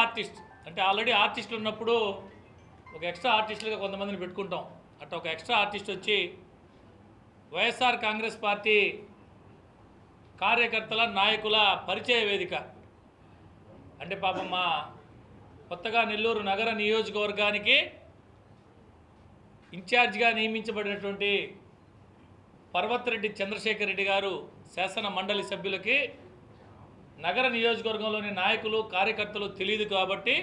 Artist అంటే already ఆర్టిస్టులు ఉన్నప్పుడు ఒక ఎక్స్ట్రా ఆర్టిస్టులుగా కొంతమందిని పెట్టుకుంటాం. అట్లా ఒక ఎక్స్ట్రా ఆర్టిస్ట్ వచ్చి వైఎస్ఆర్ కాంగ్రెస్ పార్టీ కార్యకర్తల నాయకుల పరిచయ వేదిక అంటే పాపం మా కొత్తగా నెల్లూరు నగర నియోజకవర్గానికి ఇన్ఛార్జిగా నియమించబడినటువంటి పర్వతిరెడ్డి చంద్రశేఖర్ రెడ్డి గారు శాసన మండలి సభ్యులకి నగర నియోజకవర్గంలోని నాయకులు కార్యకర్తలు తెలియదు కాబట్టి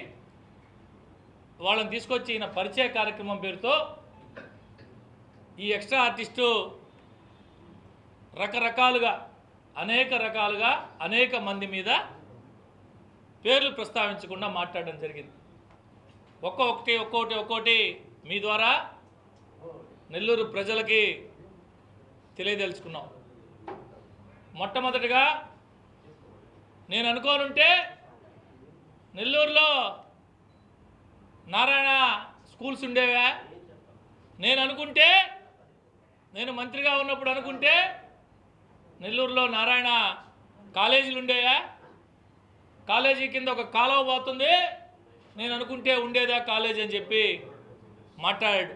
వాళ్ళని తీసుకొచ్చి ఈయన పరిచయ కార్యక్రమం పేరుతో ఈ ఎక్స్ట్రా ఆర్టిస్టు అనేక రకాలుగా అనేక మంది మీద పేర్లు ప్రస్తావించకుండా మాట్లాడడం జరిగింది. ఒక్కొక్కటి మీ ద్వారా నెల్లూరు ప్రజలకి తెలియదలుచుకున్నాం. మొట్టమొదటిగా నేను అనుకోనుంటే నెల్లూరులో నారాయణ స్కూల్స్ ఉండేవా, నేను మంత్రిగా ఉన్నప్పుడు అనుకుంటే నెల్లూరులో నారాయణ కాలేజీలు ఉండేవా, కాలేజీ కింద ఒక కాలువ పోతుంది, నేను అనుకుంటే ఉండేదా కాలేజీ అని చెప్పి మాట్లాడాడు.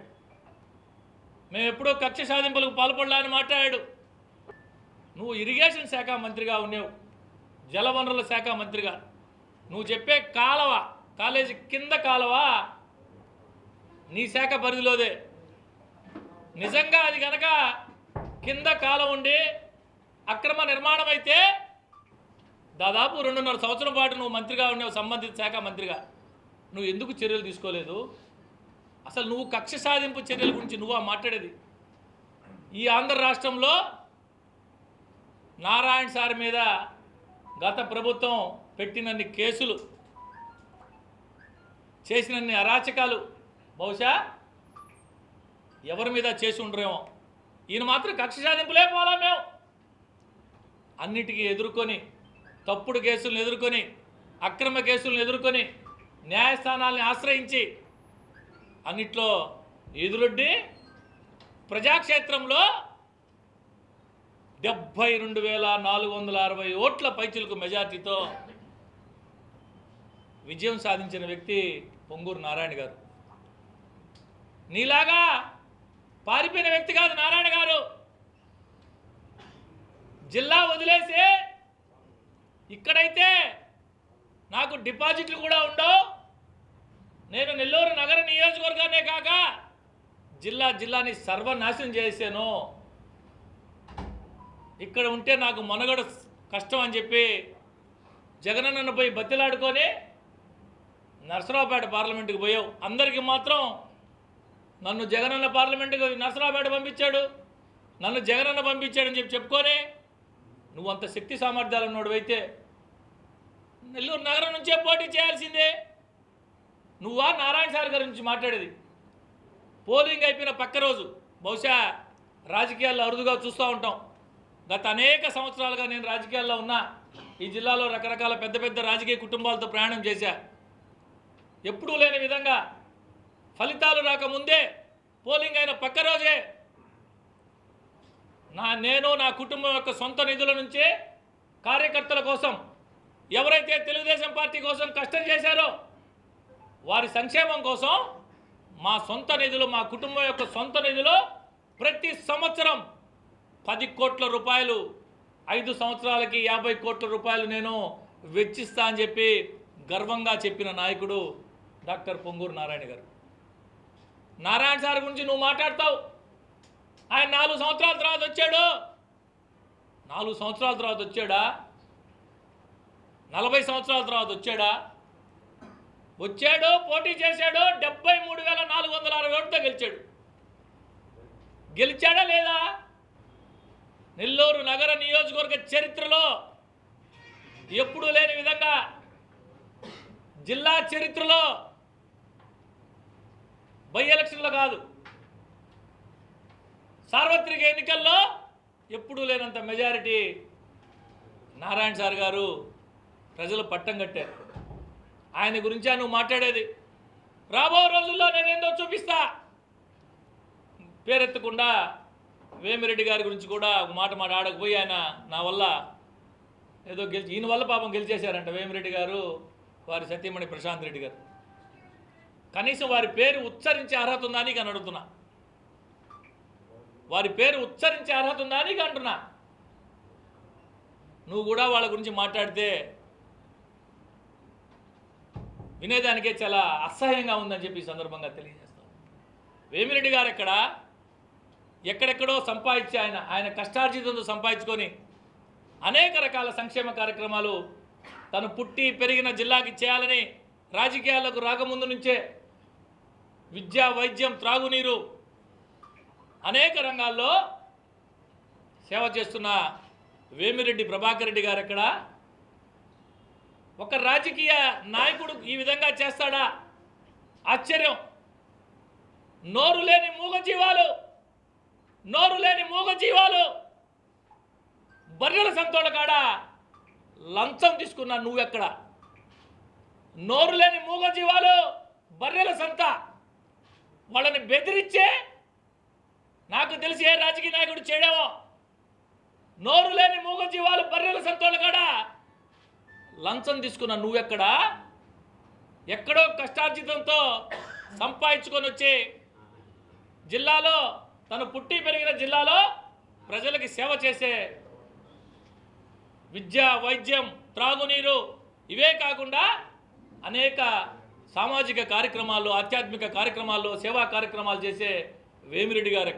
మేము ఎప్పుడో కక్ష సాధింపులకు పాల్పడలా అని మాట్లాడాడు. నువ్వు ఇరిగేషన్ శాఖ మంత్రిగా ఉన్నావు, జలవనరుల శాఖ మంత్రిగా, నువ్వు చెప్పే కాలువ కాలేజీ కింద కాలువ నీ శాఖ పరిధిలోదే. నిజంగా అది కనుక కింద కాలువ ఉండి అక్రమ నిర్మాణం అయితే దాదాపు 2.5 సంవత్సరం పాటు నువ్వు మంత్రిగా ఉన్నావు, సంబంధిత శాఖ మంత్రిగా. నువ్వు ఎందుకు చర్యలు తీసుకోలేదు? అసలు నువ్వు కక్ష సాధింపు చర్యల గురించి నువ్వు మాట్లాడేది? ఈ ఆంధ్ర రాష్ట్రంలో నారాయణ సార్ మీద గత ప్రభుత్వం పెట్టినన్ని కేసులు, చేసినన్ని అరాచకాలు బహుశా ఎవరి మీద చేసి ఉండరేమో. ఈయన మాత్రం కక్ష సాధింపులే పోలా. మేము అన్నిటికీ ఎదుర్కొని, తప్పుడు కేసులను ఎదుర్కొని, అక్రమ కేసులను ఎదుర్కొని, న్యాయస్థానాలను ఆశ్రయించి అన్నిట్లో ఎదురొడ్డి ప్రజాక్షేత్రంలో 72,460 ఓట్ల పైచిలకు మెజార్టీతో విజయం సాధించిన వ్యక్తి పొంగూరు నారాయణ గారు. నీలాగా పారిపోయిన వ్యక్తి కాదు నారాయణ గారు. జిల్లా వదిలేసి ఇక్కడైతే నాకు డిపాజిట్లు కూడా ఉండవు, నేను నెల్లూరు నగర నియోజకవర్గాన్నే కాక జిల్లాని సర్వనాశనం చేశాను, ఇక్కడ ఉంటే నాకు మనుగడ కష్టం అని చెప్పి జగనన్నను పోయి బతిలాడుకొని నరసరావుపేట పార్లమెంటుకి పోయావు. అందరికీ మాత్రం నన్ను జగనన్న పార్లమెంటుకి నరసరావుపేట పంపించాడు, నన్ను జగనన్న పంపించాడని చెప్పుకొని నువ్వు అంత శక్తి సామర్థ్యాలు ఉన్నోడువైతే నెల్లూరు నగరం నుంచే పోటీ చేయాల్సిందే. నువ్వా నారాయణ సార్ గారి నుంచి మాట్లాడేది? పోలింగ్ అయిపోయిన పక్క రోజు, బహుశా రాజకీయాల్లో అరుదుగా చూస్తూ ఉంటాం. గత అనేక సంవత్సరాలుగా నేను రాజకీయాల్లో ఉన్నా, ఈ జిల్లాలో రకరకాల పెద్ద రాజకీయ కుటుంబాలతో ప్రయాణం చేశా. ఎప్పుడూ లేని విధంగా ఫలితాలు రాకముందే పోలింగ్ అయిన పక్క రోజే నేను నా కుటుంబం యొక్క సొంత నిధుల నుంచే కార్యకర్తల కోసం, ఎవరైతే తెలుగుదేశం పార్టీ కోసం కష్టం చేశారో వారి సంక్షేమం కోసం మా సొంత నిధులు, మా కుటుంబం యొక్క సొంత నిధులు ప్రతి సంవత్సరం 10 కోట్ల రూపాయలు, 5 సంవత్సరాలకి 50 కోట్ల రూపాయలు నేను వెచ్చిస్తా అని చెప్పి గర్వంగా చెప్పిన నాయకుడు డాక్టర్ పొంగూరు నారాయణ గారు. నారాయణ సార్ గురించి నువ్వు మాట్లాడతావు. ఆయన 4 సంవత్సరాల తర్వాత వచ్చాడు. 4 సంవత్సరాల తర్వాత వచ్చాడా? 40 సంవత్సరాల తర్వాత వచ్చాడా? వచ్చాడు, పోటీ చేశాడు, 73,460 ఓట్లతో గెలిచాడు. గెలిచాడా లేదా? నెల్లూరు నగర నియోజకవర్గ చరిత్రలో ఎప్పుడూ లేని విధంగా, జిల్లా చరిత్రలో బై ఎలక్షన్లో కాదు, సార్వత్రిక ఎన్నికల్లో ఎప్పుడూ లేనంత మెజారిటీ నారాయణ సార్ గారు ప్రజలు పట్టం కట్టారు. ఆయన గురించే నువ్వు మాట్లాడేది? రాబో రోజుల్లో నేనేందో చూపిస్తా. పేరెత్తకుండా వేమిరెడ్డి గారి గురించి కూడా ఒక మాట ఆడకపోయి ఆయన నా వల్ల ఏదో గెలిచి ఈయన వల్ల పాపం గెలిచేశారంట వేమిరెడ్డి గారు, వారి సతీమణి ప్రశాంత్ రెడ్డి గారు. కనీసం వారి పేరు ఉచ్చరించే అర్హత ఉందా అని అడుగుతున్నా. వారి పేరు ఉచ్చరించే అర్హత ఉందా అని అంటున్నా. నువ్వు కూడా వాళ్ళ గురించి మాట్లాడితే వినేదానికే చాలా అసహ్యంగా ఉందని చెప్పి ఈ సందర్భంగా తెలియజేస్తాను. వేమిరెడ్డి గారు ఎక్కడెక్కడో సంపాదించి ఆయన కష్టార్జితంతో సంపాదించుకొని అనేక రకాల సంక్షేమ కార్యక్రమాలు తను పుట్టి పెరిగిన జిల్లాకి చేయాలని రాజకీయాలకు రాకముందు నుంచే విద్య, వైద్యం, త్రాగునీరు అనేక రంగాల్లో సేవ చేస్తున్న వేమిరెడ్డి ప్రభాకర్ రెడ్డి గారు ఒక రాజకీయ నాయకుడు ఈ విధంగా చేస్తాడా? ఆశ్చర్యం. నోరు లేని మూగజీవాలు బర్రెల సంతోళ్ళ కాడ లంచం తీసుకున్నా నువ్వెక్కడ? నోరు లేని మూగజీవాలు బర్రెల సంత వాళ్ళని బెదిరించే నాకు తెలిసి ఏ రాజకీయ నాయకుడు చేయడమో. నోరు లేని మూగజీవాలు బర్రెల సంతోళ్ళ కాడ లంచం తీసుకున్న నువ్వెక్కడ? ఎక్కడో కష్టార్జితంతో సంపాదించుకొని వచ్చి జిల్లాలో, తను పుట్టి పెరిగిన జిల్లాలో ప్రజలకి సేవ చేసే విద్య, వైద్యం, త్రాగునీరు ఇవే కాకుండా అనేక సామాజిక కార్యక్రమాల్లో, ఆధ్యాత్మిక కార్యక్రమాల్లో సేవా కార్యక్రమాలు చేసే వేమిరెడ్డి గారు